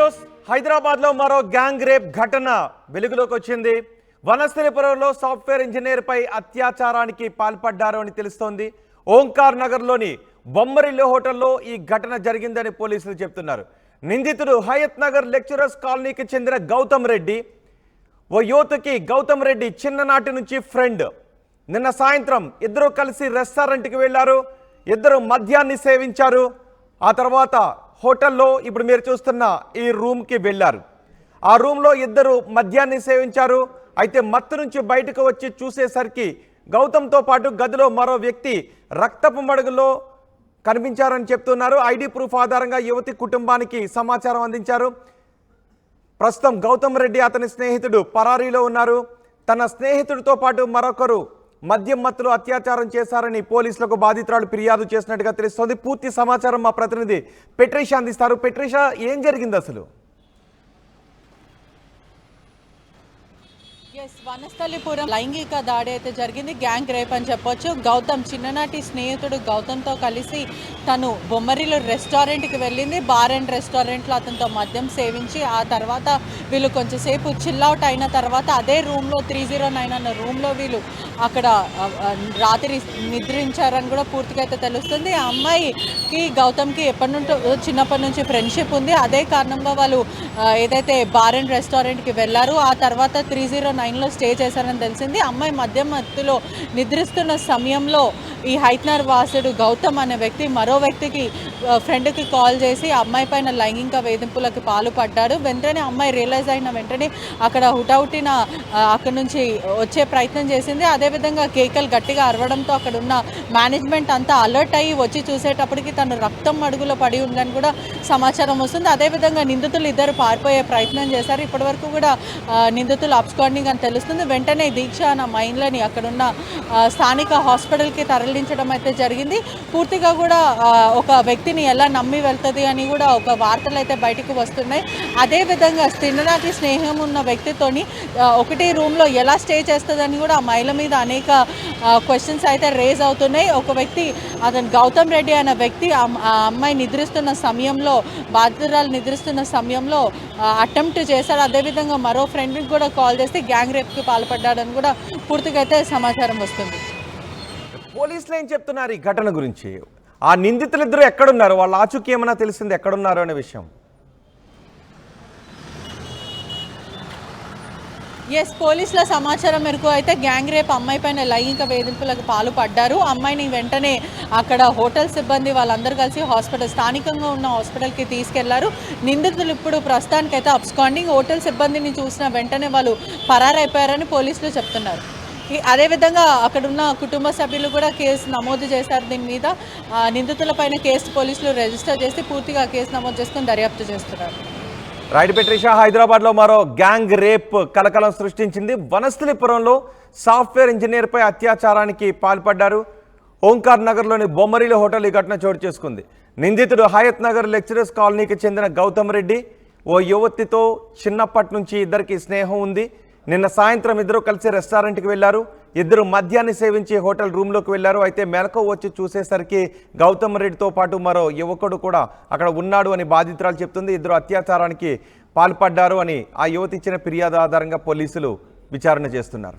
News Hyderabad లో మరో gang rape ఘటన వెలుగులోకి వచ్చింది. వనస్థలిపురంలో సాఫ్ట్వేర్ ఇంజనీర్ పై అత్యాచారానికి పాల్పడ్డారు అని తెలుస్తోంది. ఓంకార్ నగర్ లోని బొమ్మరిల్లు హోటల్లో ఈ ఘటన జరిగిందని పోలీసులు చెప్తున్నారు. నిందితుడు హయత్ నగర్ లెక్చరర్స్ కాలనీకి చెందిన గౌతమ్ రెడ్డి. ఓ యువతకి గౌతమ్ రెడ్డి చిన్ననాటి నుంచి ఫ్రెండ్. నిన్న సాయంత్రం ఇద్దరు కలిసి రెస్టారెంట్కి వెళ్లారు. ఇద్దరు మద్యాన్ని సేవించారు. ఆ తర్వాత హోటల్లో ఇప్పుడు మీరు చూస్తున్న ఈ రూమ్కి వెళ్ళారు. ఆ రూమ్లో ఇద్దరు మద్యాన్ని సేవించారు. అయితే మత్తు నుంచి బయటకు వచ్చి చూసేసరికి గౌతమ్తో పాటు గదిలో మరో వ్యక్తి రక్తపు మడుగులో కనిపించారని చెప్తున్నారు. ఐడి ప్రూఫ్ ఆధారంగా యువతి కుటుంబానికి సమాచారం అందించారు. ప్రస్తుతం గౌతమ్ రెడ్డి అతని స్నేహితుడు పరారీలో ఉన్నారు. తన స్నేహితుడితో పాటు మరొకరు మద్యం మత్తులో అత్యాచారం చేశారని పోలీసులకు బాధితురాలు ఫిర్యాదు చేసినట్టుగా తెలుస్తోంది. పూర్తి సమాచారం మా ప్రతినిధి పెట్రిషా అందిస్తారు. పెట్రిషా, ఏం జరిగింది అసలు? వనస్థలిపురం లైంగిక దాడి అయితే జరిగింది. గ్యాంగ్ రేప్ అని చెప్పొచ్చు. గౌతమ్ చిన్ననాటి స్నేహితుడు గౌతమ్తో కలిసి తను బొమ్మరిలో రెస్టారెంట్కి వెళ్ళింది. బార్ అండ్ రెస్టారెంట్లో అతనితో మద్యం సేవించి ఆ తర్వాత వీళ్ళు కొంచెంసేపు చిల్అవుట్ అయిన తర్వాత అదే రూమ్లో 309 అన్న రూమ్లో వీళ్ళు అక్కడ రాత్రి నిద్రించారని కూడా పూర్తిగా అయితే తెలుస్తుంది. ఆ అమ్మాయికి గౌతమ్కి చిన్నప్పటి నుంచి ఫ్రెండ్షిప్ ఉంది. అదే కారణంగా వాళ్ళు ఏదైతే బార్ అండ్ రెస్టారెంట్కి వెళ్ళారు. ఆ తర్వాత 309లో స్టే చేశారని తెలిసింది. అమ్మాయి మద్యం మత్తులో నిద్రిస్తున్న సమయంలో ఈ హైత్నర్ వాసుడు గౌతమ్ అనే వ్యక్తి మరో వ్యక్తికి ఫ్రెండ్కి కాల్ చేసి అమ్మాయి పైన లైంగిక వేధింపులకు పాల్పడ్డాడు. వెంటనే అమ్మాయి రియలైజ్ అయిన వెంటనే అక్కడ హుటాహుటిన అక్కడి నుంచి వచ్చే ప్రయత్నం చేసింది. అదేవిధంగా కేకలు గట్టిగా అరవడంతో అక్కడ ఉన్న మేనేజ్మెంట్ అంతా అలర్ట్ అయ్యి వచ్చి చూసేటప్పటికి తను రక్తం అడుగులో పడి ఉందని కూడా సమాచారం వస్తుంది. అదేవిధంగా నిందితులు ఇద్దరు పారిపోయే ప్రయత్నం చేశారు. ఇప్పటివరకు కూడా నిందితులు అబ్స్కాండింగ్ అని తెలుస్తుంది. వెంటనే దీక్ష అన్న మైండ్లని అక్కడున్న స్థానిక హాస్పిటల్కి తరలించడం అయితే జరిగింది. పూర్తిగా కూడా ఒక వ్యక్తిని ఎలా నమ్మి వెళ్తుంది అని కూడా ఒక వార్తలు అయితే బయటకు వస్తున్నాయి. అదేవిధంగా చిన్ననాటి స్నేహం ఉన్న వ్యక్తితోని ఒకటి రూమ్లో ఎలా స్టే చేస్తుందని కూడా ఆ మహిళ మీద అనేక క్వశ్చన్స్ అయితే రేజ్ అవుతున్నాయి. ఒక వ్యక్తి అతను గౌతమ్ రెడ్డి అనే వ్యక్తి ఆ అమ్మాయి నిద్రిస్తున్న సమయంలో బాధితురాలు నిద్రిస్తున్న సమయంలో అటెంప్ట్ చేశాడు. అదేవిధంగా మరో ఫ్రెండ్కి కూడా కాల్ చేస్తే గ్యాంగ్ రేప్కి పాల్పడ్డాడని కూడా పూర్తిగా అయితే సమాచారం వస్తుంది. పోలీసులు ఏం చెప్తున్నారు ఈ ఘటన గురించి? ఆ నిందితులు ఇద్దరు ఎక్కడున్నారు? వాళ్ళ ఆచూకీ ఏమైనా తెలిసింది ఎక్కడున్నారు అనే విషయం? పోలీసుల సమాచారం మేరకు అయితే గ్యాంగ్ రేప్ అమ్మాయి పైన లైంగిక వేధింపులకు పాల్పడ్డారు. అమ్మాయిని వెంటనే అక్కడ హోటల్ సిబ్బంది వాళ్ళందరూ కలిసి స్థానికంగా ఉన్న హాస్పిటల్కి తీసుకెళ్లారు. నిందితులు ఇప్పుడు ప్రస్తుతానికైతే అబ్స్కాండింగ్. హోటల్ సిబ్బందిని చూసిన వెంటనే వాళ్ళు పరారైపోయారని పోలీసులు చెప్తున్నారు. అదేవిధంగా అక్కడున్న కుటుంబ సభ్యులు కూడా కేసు నమోదు చేశారు. దీని మీద నిందితులపైన కేసు పోలీసులు రిజిస్టర్ చేసి పూర్తిగా కేసు నమోదు చేసుకుని దర్యాప్తు చేస్తున్నారు. రైట్ పెట్రిషా, హైదరాబాద్లో మరో గ్యాంగ్ రేప్ కలకలం సృష్టించింది. వనస్థలిపురంలో సాఫ్ట్వేర్ ఇంజనీర్ పై అత్యాచారానికి పాల్పడ్డారు. ఓంకార్ నగర్లోని బొమ్మరిలో హోటల్ ఈ ఘటన చోటు చేసుకుంది. నిందితుడు హయత్ నగర్ లెక్చరర్స్ కాలనీకి చెందిన గౌతమ్ రెడ్డి. ఓ యువతితో చిన్నప్పటి నుంచి ఇద్దరికి స్నేహం ఉంది. నిన్న సాయంత్రం ఇద్దరు కలిసి రెస్టారెంట్కి వెళ్లారు. ఇద్దరు మద్యాన్ని సేవించి హోటల్ రూమ్లోకి వెళ్లారు. అయితే మెలకు వచ్చి చూసేసరికి గౌతమ్ రెడ్డితో పాటు మరో యువకుడు కూడా అక్కడ ఉన్నాడు అని బాధితురాలు చెప్తుంది. ఇద్దరు అత్యాచారానికి పాల్పడ్డారు అని ఆ యువతి ఇచ్చిన ఫిర్యాదు ఆధారంగా పోలీసులు విచారణ చేస్తున్నారు.